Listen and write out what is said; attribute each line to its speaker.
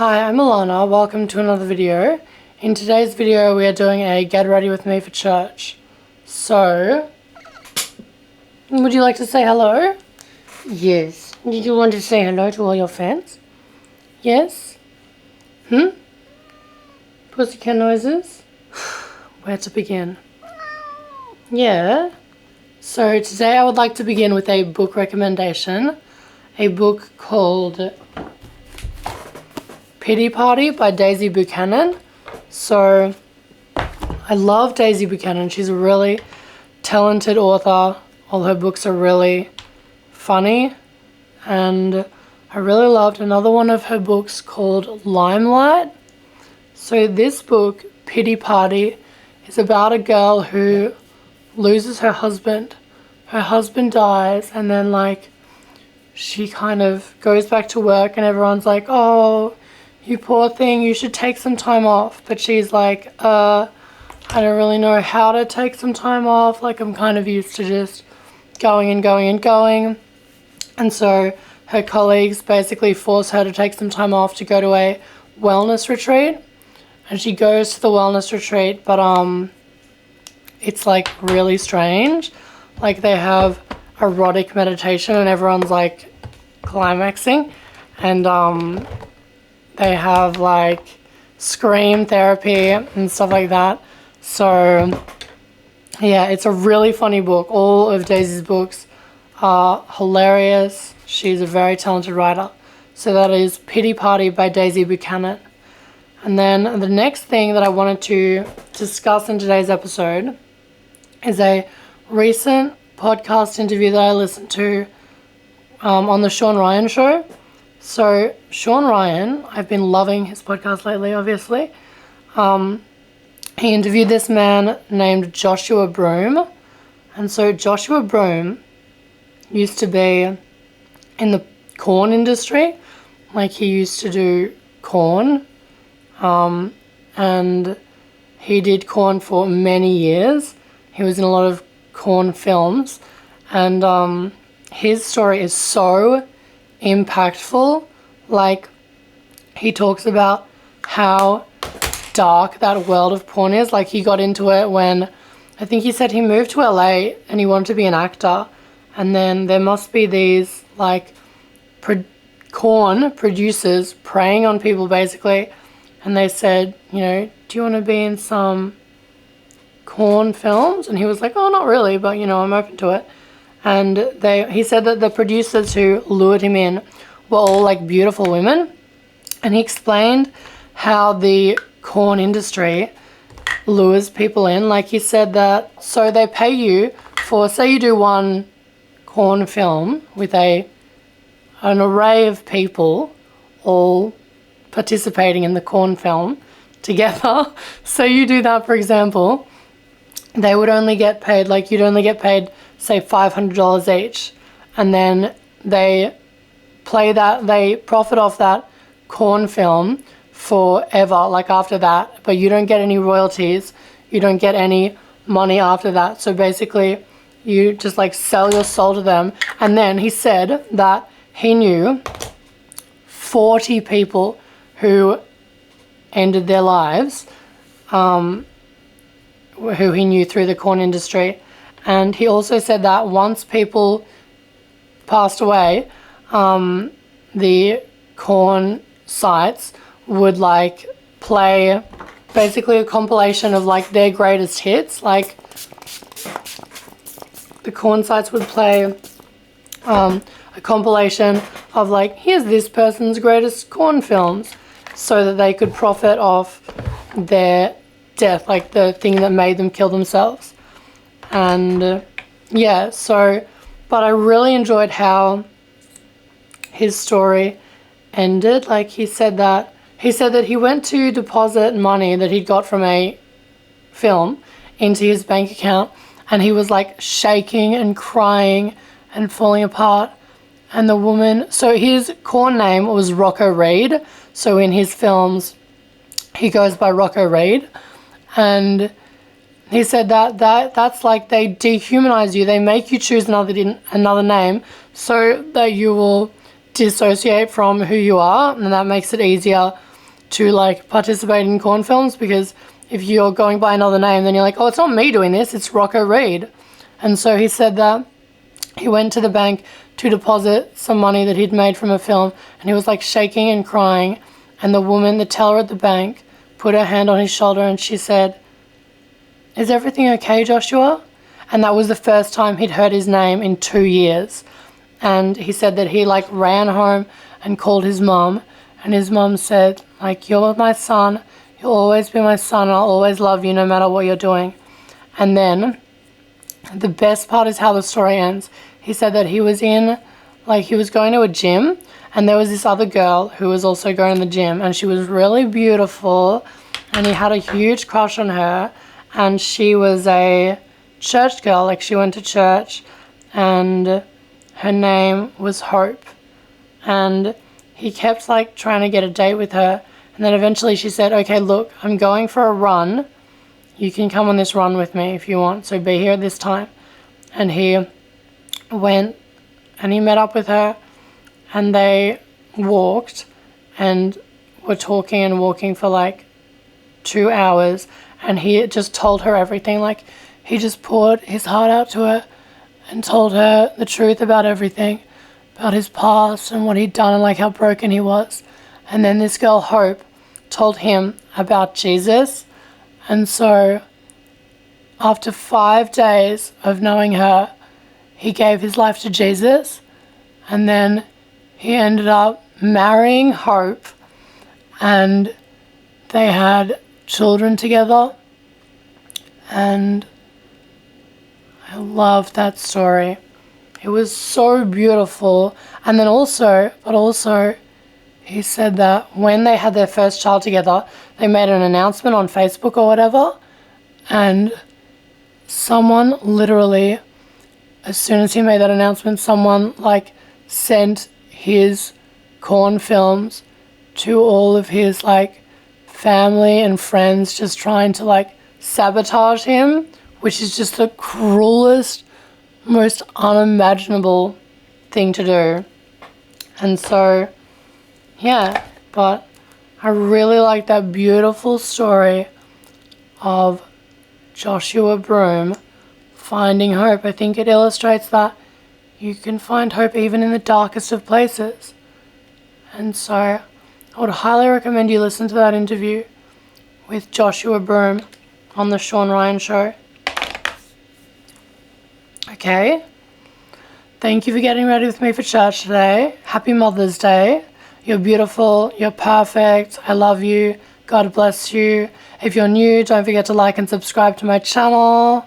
Speaker 1: Hi, I'm Alana. Welcome to another video. In today's video we are doing a get ready with me for church. So, would you like to say hello? Yes. Did you want to say hello to all your fans? Yes? Pussycat noises? Where to begin? Yeah. So today I would like to begin with a book recommendation. A book called Pity Party by Daisy Buchanan. So I love Daisy Buchanan. She's a really talented author. All her books are really funny, and I really loved another one of her books called Limelight. So this book, Pity Party, is about a girl who loses her husband. Her husband dies, and then she kind of goes back to work and everyone's like, oh, you poor thing, you should take some time off. But she's like, I don't really know how to take some time off. I'm kind of used to just going and going and going. And so her colleagues basically force her to take some time off to go to a wellness retreat. And she goes to the wellness retreat, but it's really strange. They have erotic meditation and everyone's climaxing, and they have scream therapy and stuff like that. So yeah, it's a really funny book. All of Daisy's books are hilarious. She's a very talented writer. So that is Pity Party by Daisy Buchanan. And then the next thing that I wanted to discuss in today's episode is a recent podcast interview that I listened to on the Shawn Ryan Show. So Shawn Ryan, I've been loving his podcast lately, obviously. He interviewed this man named Joshua Broome. And so Joshua Broome used to be in the corn industry. He used to do corn. And he did corn for many years. He was in a lot of corn films. And his story is so impactful. He talks about how dark that world of porn is. He got into it when, I think he said he moved to LA and he wanted to be an actor, and then there must be these corn producers preying on people basically, and they said, do you want to be in some corn films? And he was like, oh, not really, but I'm open to it. And he said that the producers who lured him in were all beautiful women. And he explained how the corn industry lures people in. He said that, so they pay you for, say you do one corn film with an array of people all participating in the corn film together. So you do that, for example, they would only get paid, you'd only get paid, say, $500 each. And then they profit off that corn film forever, after that. But you don't get any royalties. You don't get any money after that. So basically, you just sell your soul to them. And then he said that he knew 40 people who ended their lives, who he knew through the corn industry. And he also said that once people passed away, the corn sites would play basically a compilation of their greatest hits. The corn sites would play a compilation of here's this person's greatest corn films, so that they could profit off their death, the thing that made them kill themselves. And yeah, so, but I really enjoyed how his story ended. He said that he went to deposit money that he'd got from a film into his bank account, and he was shaking and crying and falling apart. And the woman, so his corn name was Rocco Reed. So in his films, he goes by Rocco Reed. And he said that's they dehumanize you. They make you choose another name so that you will dissociate from who you are, and that makes it easier to like participate in corn films, because if you're going by another name, then you're like, oh, it's not me doing this, it's Rocco Reed. And so he said that he went to the bank to deposit some money that he'd made from a film, and he was like shaking and crying, and the woman, the teller at the bank, put her hand on his shoulder and she said, "Is everything okay, Joshua?" And that was the first time he'd heard his name in 2 years. And he said that he like ran home and called his mum, and his mum said, like, "You're my son, you'll always be my son, I'll always love you no matter what you're doing." And then the best part is how the story ends. He said that he was going to a gym, and there was this other girl who was also going to the gym, and she was really beautiful, and he had a huge crush on her, and she was a church girl, like she went to church, and her name was Hope. And he kept like trying to get a date with her, and then eventually she said, "Okay, look, I'm going for a run. You can come on this run with me if you want, so be here at this time." And he went and he met up with her, and they walked and were talking and walking for like 2 hours, and he just told her everything. Like, he just poured his heart out to her and told her the truth about everything, about his past and what he'd done and like how broken he was. And then this girl, Hope, told him about Jesus. And so after 5 days of knowing her, he gave his life to Jesus, and then he ended up marrying Hope, and they had children together. And I love that story. It was so beautiful. And then also he said that when they had their first child together, they made an announcement on Facebook or whatever, and someone literally, as soon as he made that announcement, someone like sent his corn films to all of his like family and friends, just trying to like sabotage him, which is just the cruelest, most unimaginable thing to do. And so, yeah, but I really like that beautiful story of Joshua Broome finding hope. I think it illustrates that you can find hope even in the darkest of places. And so I would highly recommend you listen to that interview with Joshua Broome on the Shawn Ryan Show. Okay. Thank you for getting ready with me for church today. Happy Mother's Day. You're beautiful. You're perfect. I love you. God bless you. If you're new, don't forget to like and subscribe to my channel.